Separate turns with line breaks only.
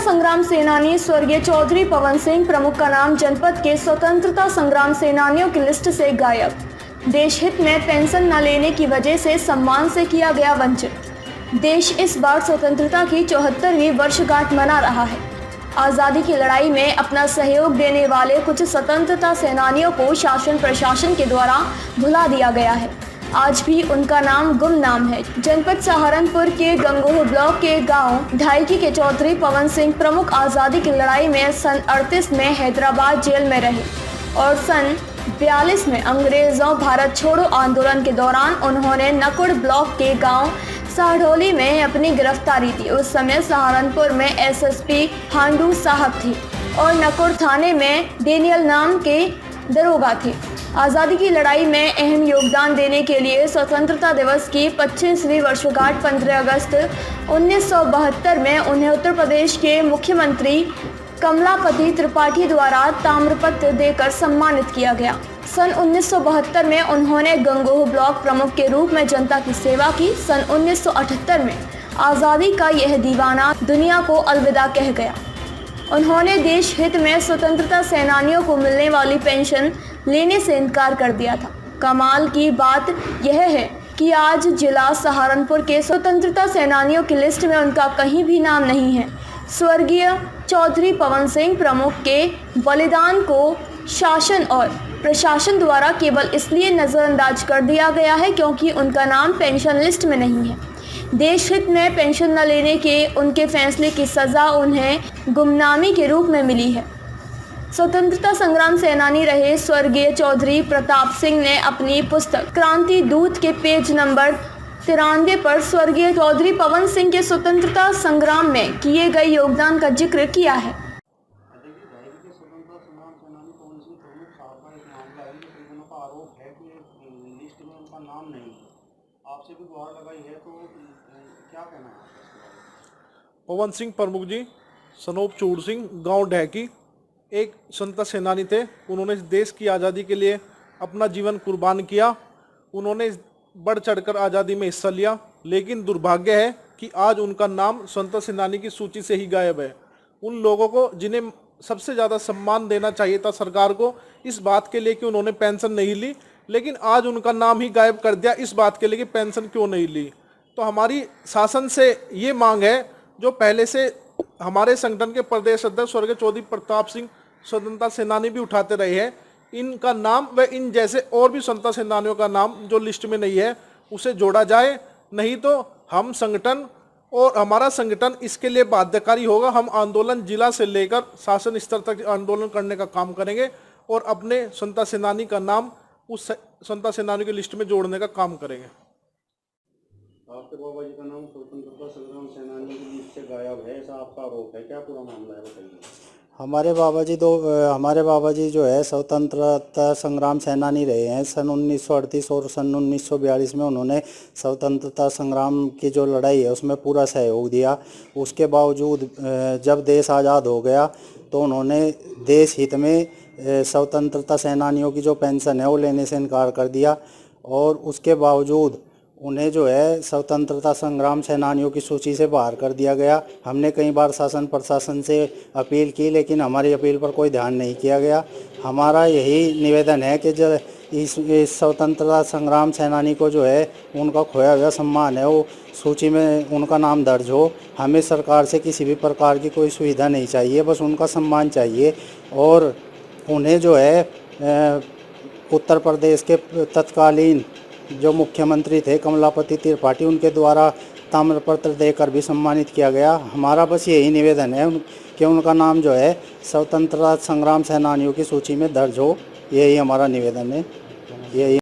संग्राम सेनानी स्वर्गीय चौधरी पवन सिंह प्रमुख का नाम जनपद के स्वतंत्रता संग्राम सेनानियों की लिस्ट से गायब। देश हित में पेंशन न लेने की वजह से सम्मान से किया गया वंचित। देश इस बार स्वतंत्रता की 74वीं वर्षगांठ मना रहा है। आज़ादी की लड़ाई में अपना सहयोग देने वाले कुछ स्वतंत्रता सेनानियों को शासन प्रशासन के द्वारा भुला दिया गया है। आज भी उनका नाम गुमनाम है। जनपद सहारनपुर के गंगोह ब्लॉक के गांव ढाईकी के चौधरी पवन सिंह प्रमुख आज़ादी की लड़ाई में सन 38 में हैदराबाद जेल में रहे और सन 42 में अंग्रेज़ों भारत छोड़ो आंदोलन के दौरान उन्होंने नकुड़ ब्लॉक के गांव साढ़ोली में अपनी गिरफ्तारी दी। उस समय सहारनपुर में एसएसपी हांडू साहब थे और नकुड़ थाने में डेनियल नाम के दरोगा थे। आज़ादी की लड़ाई में अहम योगदान देने के लिए स्वतंत्रता दिवस की 25वीं वर्षगांठ 15 अगस्त 1972 में उन्हें उत्तर प्रदेश के मुख्यमंत्री कमलापति त्रिपाठी द्वारा ताम्रपत्र देकर सम्मानित किया गया। सन 1972 में उन्होंने गंगोह ब्लॉक प्रमुख के रूप में जनता की सेवा की। सन 1978 में आज़ादी का यह दीवाना दुनिया को अलविदा कह गया। उन्होंने देश हित में स्वतंत्रता सेनानियों को मिलने वाली पेंशन लेने से इनकार कर दिया था। कमाल की बात यह है कि आज जिला सहारनपुर के स्वतंत्रता सेनानियों की लिस्ट में उनका कहीं भी नाम नहीं है। स्वर्गीय चौधरी पवन सिंह प्रमुख के बलिदान को शासन और प्रशासन द्वारा केवल इसलिए नज़रअंदाज कर दिया गया है क्योंकि उनका नाम पेंशन लिस्ट में नहीं है। देश हित में पेंशन न लेने के उनके फैसले की सज़ा उन्हें गुमनामी के रूप में मिली है। स्वतंत्रता संग्राम सेनानी रहे स्वर्गीय चौधरी प्रताप सिंह ने अपनी पुस्तक क्रांति दूत के पेज नंबर 93 पर स्वर्गीय चौधरी पवन सिंह के स्वतंत्रता संग्राम में किए गए योगदान का जिक्र किया है।
आपसे भी गुहार लगाई है तो क्या कहना है?
पवन सिंह प्रमुख जी सनोप चूड़ सिंह गांव ढैकी एक स्वतंत्रता सेनानी थे। उन्होंने देश की आज़ादी के लिए अपना जीवन कुर्बान किया। उन्होंने बढ़ चढ़कर आज़ादी में हिस्सा लिया, लेकिन दुर्भाग्य है कि आज उनका नाम स्वतंत्रता सेनानी की सूची से ही गायब है। उन लोगों को जिन्हें सबसे ज़्यादा सम्मान देना चाहिए था सरकार को, इस बात के लिए कि उन्होंने पेंशन नहीं ली, लेकिन आज उनका नाम ही गायब कर दिया इस बात के लिए कि पेंशन क्यों नहीं ली। तो हमारी शासन से ये मांग है, जो पहले से हमारे संगठन के प्रदेश अध्यक्ष स्वर्गीय चौधरी प्रताप सिंह स्वतंत्रता सेनानी भी उठाते रहे हैं, इनका नाम व इन जैसे और भी स्वतंत्रता सेनानियों का नाम जो लिस्ट में नहीं है उसे जोड़ा जाए। नहीं तो हम संगठन और हमारा संगठन इसके लिए बाध्यकारी होगा। हम आंदोलन जिला से लेकर शासन स्तर तक आंदोलन करने का काम करेंगे और अपने स्वतंत्रता सेनानी का नाम उस स्वतंत्रता सेनानी की लिस्ट में जोड़ने का काम करेंगे।
आपके बाबा जी का नाम स्वतंत्रता संग्राम सेनानी की लिस्ट से गायब है, ऐसा आपका आरोप है, क्या पूरा मामला है बताइए?
हमारे बाबा जी जो है स्वतंत्रता संग्राम सेनानी रहे हैं। सन 1938 और सन 1942 में उन्होंने स्वतंत्रता संग्राम की जो लड़ाई है उसमें पूरा सहयोग दिया। उसके बावजूद जब देश आज़ाद हो गया तो उन्होंने देश हित में स्वतंत्रता सेनानियों की जो पेंशन है वो लेने से इनकार कर दिया और उसके बावजूद उन्हें जो है स्वतंत्रता संग्राम सेनानियों की सूची से बाहर कर दिया गया। हमने कई बार शासन प्रशासन से अपील की, लेकिन हमारी अपील पर कोई ध्यान नहीं किया गया। हमारा यही निवेदन है कि जो इस स्वतंत्रता संग्राम सेनानी को जो है उनका खोया हुआ सम्मान है वो सूची में उनका नाम दर्ज हो। हमें सरकार से किसी भी प्रकार की कोई सुविधा नहीं चाहिए, बस उनका सम्मान चाहिए। और उन्हें जो है उत्तर प्रदेश के तत्कालीन जो मुख्यमंत्री थे कमलापति त्रिपाठी, उनके द्वारा ताम्रपत्र देकर भी सम्मानित किया गया। हमारा बस यही निवेदन है कि उनका नाम जो है स्वतंत्रता संग्राम सेनानियों की सूची में दर्ज हो, यही हमारा निवेदन है। यही